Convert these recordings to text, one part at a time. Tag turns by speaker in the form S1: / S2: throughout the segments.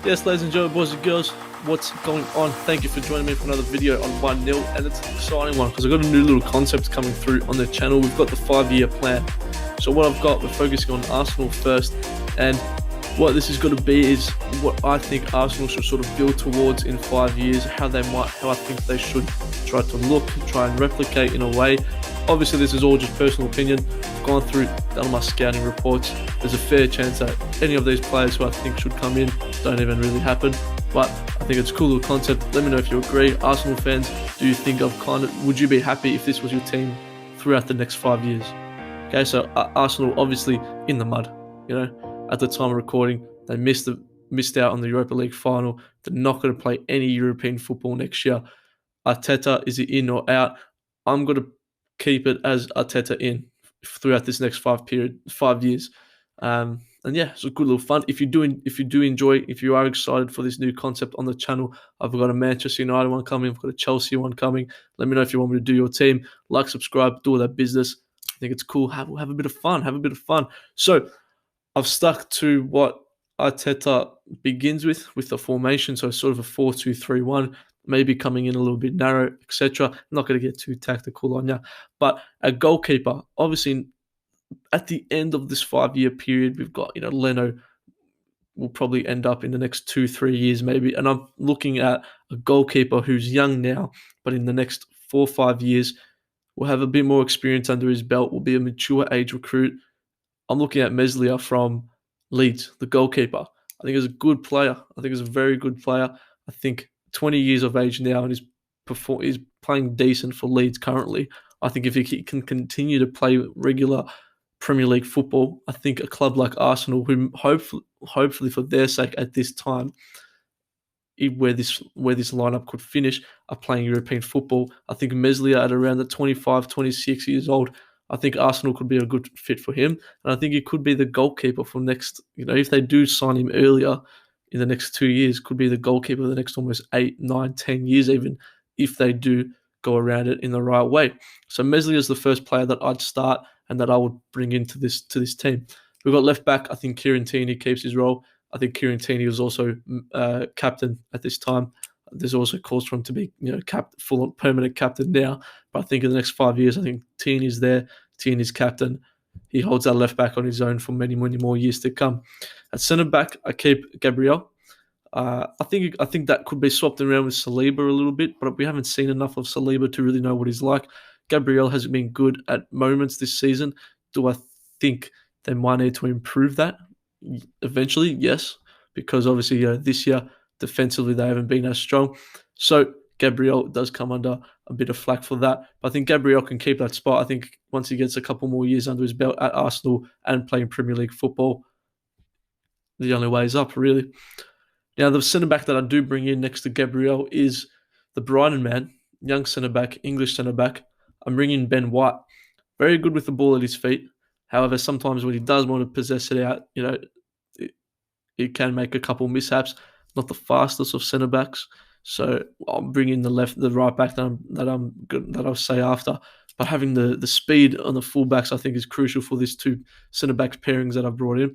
S1: Yes, ladies and gentlemen, boys and girls, what's going on? Thank you for joining me for another video on 1-0, and it's an exciting one because I've got a new little concept coming through on the channel. We've got the 5-year plan. So what I've got, we're focusing on Arsenal first, and what this is going to be is what I think Arsenal should sort of build towards in 5 years, how I think they should try to look, try and replicate in a way. Obviously, this is all just personal opinion. I've gone through, done my scouting reports. There's a fair chance that any of these players who I think should come in don't even really happen. But I think it's a cool little concept. Let me know if you agree. Arsenal fans, do you think would you be happy if this was your team throughout the next 5 years? Okay, so Arsenal obviously in the mud. At the time of recording, they missed out on the Europa League final. They're not going to play any European football next year. Arteta, is he in or out? I'm going to keep it as Arteta in throughout this next 5 years. And yeah, it's a good little fun. If you are excited for this new concept on the channel, I've got a Manchester United one coming, I've got a Chelsea one coming. Let me know if you want me to do your team. Like, subscribe, do all that business. I think it's cool. Have a bit of fun. So I've stuck to what Arteta begins with the formation, so sort of a 4-2-3-1, maybe coming in a little bit narrow, etc. I'm not going to get too tactical on you, but a goalkeeper, obviously, at the end of this 5-year period, we've got, Leno will probably end up in the next 2-3 years maybe, and I'm looking at a goalkeeper who's young now, but in the next 4 or 5 years will have a bit more experience under his belt, will be a mature age recruit. I'm looking at Meslier from Leeds, the goalkeeper. I think he's a good player. I think he's a very good player. I think 20 years of age now, and he's playing decent for Leeds currently. I think if he can continue to play regular Premier League football, I think a club like Arsenal, who hopefully for their sake at this time, where this lineup could finish, are playing European football. I think Meslier at around the 25, 26 years old, I think Arsenal could be a good fit for him. And I think he could be the goalkeeper for next, if they do sign him earlier in the next 2 years, could be the goalkeeper for the next almost 8, 9, 10 years even, if they do go around it in the right way. So Meslier is the first player that I'd start and that I would bring into this team. We've got left back. I think Kieran Tierney keeps his role. I think Kieran Tierney was also captain at this time. There's also calls for him to be, full permanent captain now. But I think in the next 5 years, I think Tierney's there. Tierney's captain. He holds that left back on his own for many, many more years to come. At centre back, I keep Gabriel. I think that could be swapped around with Saliba a little bit, but we haven't seen enough of Saliba to really know what he's like. Gabriel has been good at moments this season. Do I think they might need to improve that? Eventually, yes, because obviously this year defensively they haven't been as strong. So Gabriel does come under a bit of flack for that. But I think Gabriel can keep that spot. I think once he gets a couple more years under his belt at Arsenal and playing Premier League football, the only way is up, really. Now, the centre-back that I do bring in next to Gabriel is the Brighton man, young centre-back, English centre-back. I'm bringing Ben White. Very good with the ball at his feet. However, sometimes when he does want to possess it out, he can make a couple mishaps. Not the fastest of centre-backs. So I'll bring in the right back that I'll say after. But having the speed on the fullbacks, I think, is crucial for these two centre-back pairings that I've brought in.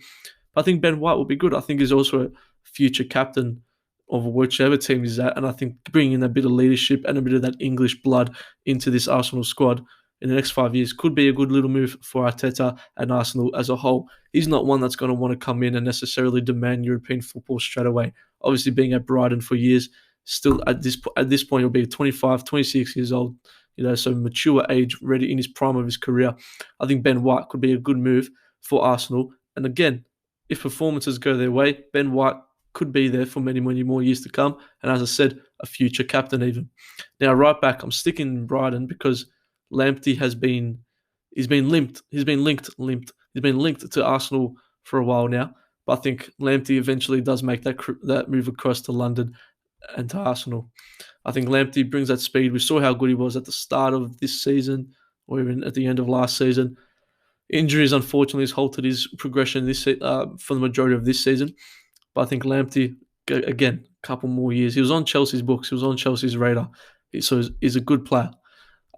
S1: But I think Ben White will be good. I think he's also a future captain of whichever team he's at. And I think bringing in a bit of leadership and a bit of that English blood into this Arsenal squad in the next 5 years could be a good little move for Arteta and Arsenal as a whole. He's not one that's going to want to come in and necessarily demand European football straight away. Obviously, being at Brighton for years, still at this point, he'll be 25, 26 years old, so mature age, ready in his prime of his career. I think Ben White could be a good move for Arsenal. And again, if performances go their way, Ben White could be there for many, many more years to come. And as I said, a future captain even. Now, right back, I'm sticking in Brighton because Lamptey has been linked to Arsenal for a while now. But I think Lamptey eventually does make that move across to London and to Arsenal. I think Lamptey brings that speed. We saw how good he was at the start of this season, or even at the end of last season. Injuries, unfortunately, has halted his progression for the majority of this season. But I think Lamptey, again, a couple more years. He was on Chelsea's books. He was on Chelsea's radar. So he's a good player.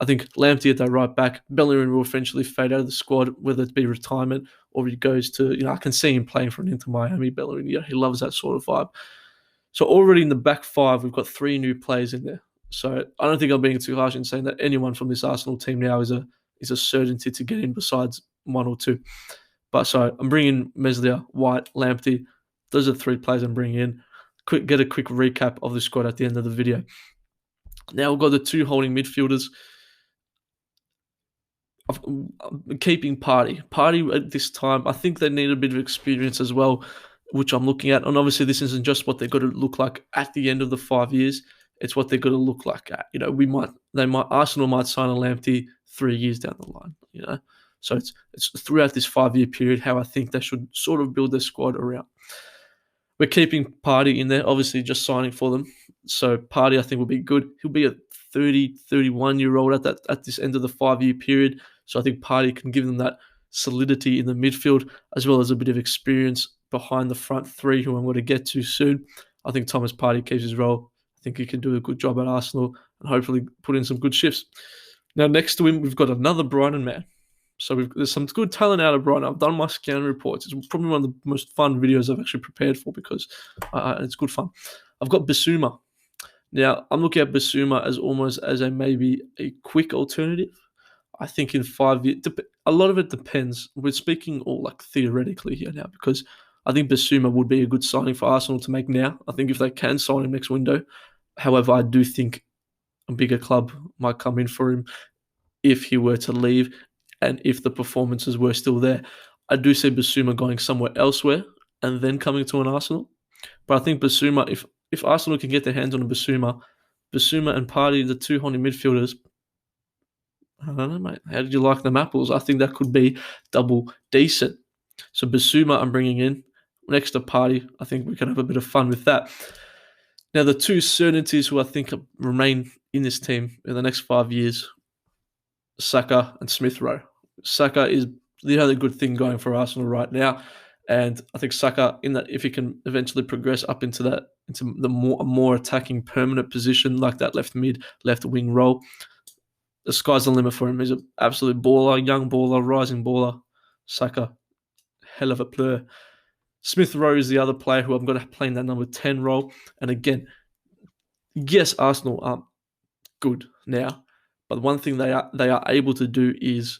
S1: I think Lamptey at that right back. Bellerin will eventually fade out of the squad, whether it be retirement or he goes to, I can see him playing for an Inter Miami. Bellerin, he loves that sort of vibe. So already in the back five, we've got 3 new players in there. So I don't think I'm being too harsh in saying that anyone from this Arsenal team now is a certainty to get in besides 1 or 2. But so I'm bringing Meslier, White, Lamptey. Those are the 3 players I'm bringing in. Get a quick recap of the squad at the end of the video. Now we've got the 2 holding midfielders. Keeping Party at this time, I think they need a bit of experience as well, which I'm looking at. And obviously, this isn't just what they're going to look like at the end of the 5 years; it's what they're going to look like at. Arsenal might sign a Lamptey 3 years down the line. So it's throughout this 5-year period how I think they should sort of build their squad around. We're keeping Party in there, obviously just signing for them. So Party, I think, will be good. He'll be a 30, 31-year-old at this end of the 5-year period. So I think Party can give them that solidity in the midfield, as well as a bit of experience behind the front 3, who I'm going to get to soon. I think Thomas Party keeps his role. I think he can do a good job at Arsenal and hopefully put in some good shifts. Now, next to him, we've got another Brighton man. So there's some good talent out of Brighton. I've done my scan reports. It's probably one of the most fun videos I've actually prepared for because it's good fun. I've got Bissouma. Now, I'm looking at Bissouma as almost as maybe a quick alternative. I think in 5 years, a lot of it depends. We're speaking all like theoretically here now because I think Bissouma would be a good signing for Arsenal to make now. I think if they can sign him next window. However, I do think a bigger club might come in for him if he were to leave and if the performances were still there. I do see Bissouma going somewhere elsewhere and then coming to an Arsenal. But I think Bissouma, if Arsenal can get their hands on a Bissouma and Party, the 2 holding midfielders, I don't know, mate. How did you like them apples? I think that could be double decent. So Bissouma I'm bringing in. Next to Party, I think we can have a bit of fun with that. Now, the 2 certainties who I think remain in this team in the next 5 years, Saka and Smith Rowe. Saka is the other good thing going for Arsenal right now. And I think Saka, in that, if he can eventually progress up into the more attacking permanent position, like that left mid, left wing role, the sky's the limit for him. He's an absolute baller, young baller, rising baller. Saka, hell of a player. Smith Rowe is the other player who I'm going to play in that number 10 role. And again, yes, Arsenal aren't good now, but one thing they are able to do is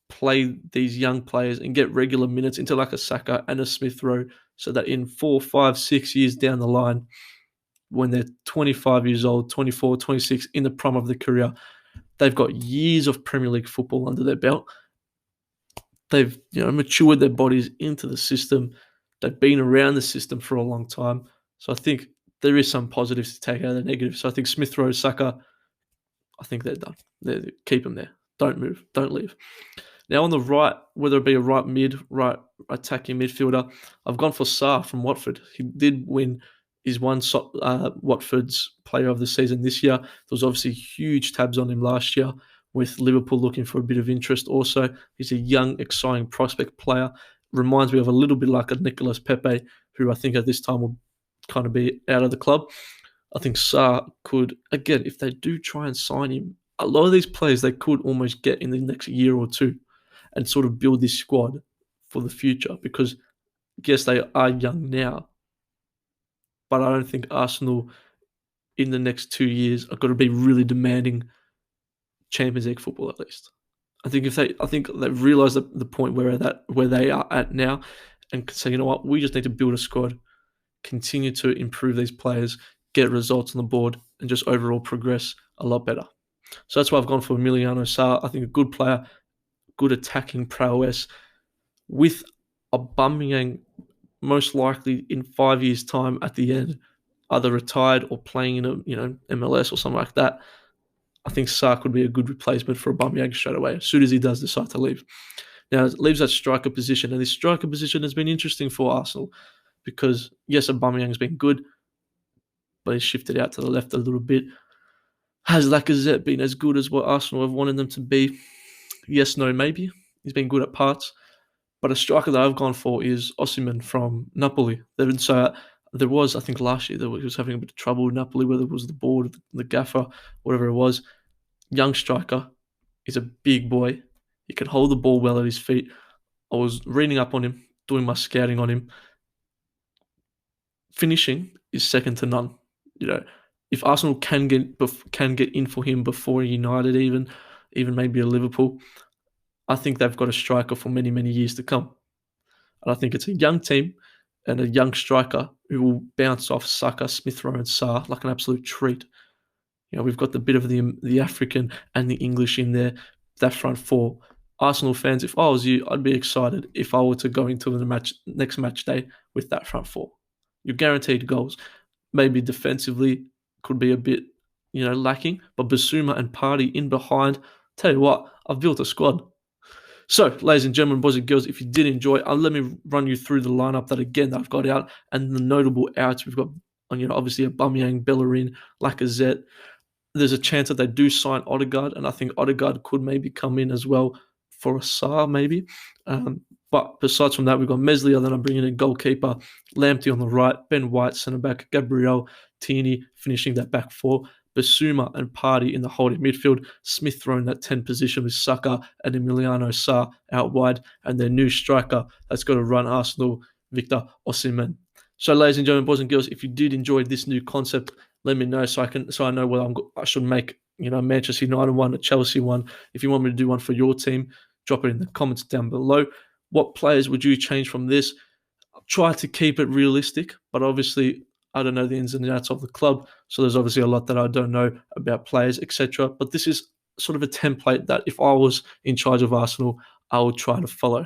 S1: play these young players and get regular minutes into like a Saka and a Smith Rowe, so that in 4, 5, 6 years down the line, when they're 25 years old, 24, 26, in the prime of their career, they've got years of Premier League football under their belt. They've matured their bodies into the system. They've been around the system for a long time. So I think there is some positives to take out of the negatives. So I think Smith Rowe, Saka, I think they're done. Keep them there. Don't move. Don't leave. Now on the right, whether it be a right mid, right attacking midfielder, I've gone for Sarr from Watford. He did win his Watford's Player of the Season this year. There was obviously huge tabs on him last year, with Liverpool looking for a bit of interest also. He's a young, exciting prospect player. Reminds me of a little bit like a Nicolas Pepe, who I think at this time will kind of be out of the club. I think Sarr could, again, if they do try and sign him, a lot of these players they could almost get in the next year or two and sort of build this squad for the future, because yes, they are young now, but I don't think Arsenal in the next 2 years are going to be really demanding Champions League football at least. I think they've realised the point where they are at now, and say, you know what, we just need to build a squad, continue to improve these players, get results on the board, and just overall progress a lot better. So that's why I've gone for Emiliano Sarr. I think a good player, good attacking prowess, with Aubameyang most likely in 5 years' time at the end, either retired or playing in a MLS or something like that. I think Sarr could be a good replacement for Aubameyang straight away, as soon as he does decide to leave. Now, it leaves that striker position, and this striker position has been interesting for Arsenal because, yes, Aubameyang's been good, but he's shifted out to the left a little bit. Has Lacazette been as good as what Arsenal have wanted them to be? Yes, no, maybe. He's been good at parts. But a striker that I've gone for is Osimhen from Napoli. So there was, I think last year, that he was having a bit of trouble with Napoli, whether it was the board, the gaffer, whatever it was. Young striker. He's a big boy. He can hold the ball well at his feet. I was reading up on him, doing my scouting on him. finishing is second to none. You know, if Arsenal can get in for him before United, even maybe a Liverpool, I think they've got a striker for many years to come. And I think it's a young team and a young striker who will bounce off Saka, Smith Rowe, and Sarr like an absolute treat. You know, we've got the bit of the African and the English in there, that front four. Arsenal fans, if I was you, I'd be excited if I were to go into the next match day with that front four. You're guaranteed goals. Maybe defensively could be a bit, lacking, but Basuma and Partey in behind. Tell you what, I've built a squad. So, ladies and gentlemen, boys and girls, if you did enjoy, let me run you through the lineup that I've got out and the notable outs. We've got, obviously Aubameyang, Bellerin, Lacazette. There's a chance that they do sign Odegaard, and I think Odegaard could maybe come in as well for a Sarr, maybe. But besides from that, we've got Meslier, then I'm bringing in goalkeeper, Lamptey on the right, Ben White, centre-back, Gabriel, Tierney finishing that back four, Basuma and Partey in the holding midfield, Smith Rowe in that 10 position with Saka and Emiliano Sarr out wide, and their new striker that's got to run Arsenal, Victor Osimhen. So, ladies and gentlemen, boys and girls, if you did enjoy this new concept, let me know so I know what I should make. Manchester United one, a Chelsea one. If you want me to do one for your team, drop it in the comments down below. What players would you change from this? I'll try to keep it realistic, but obviously I don't know the ins and outs of the club, so there's obviously a lot that I don't know about players, etc. But this is sort of a template that if I was in charge of Arsenal, I would try to follow.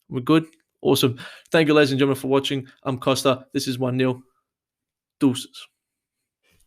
S1: We're good? Awesome. Thank you, ladies and gentlemen, for watching. I'm Costa. This is 1-0. Deuces.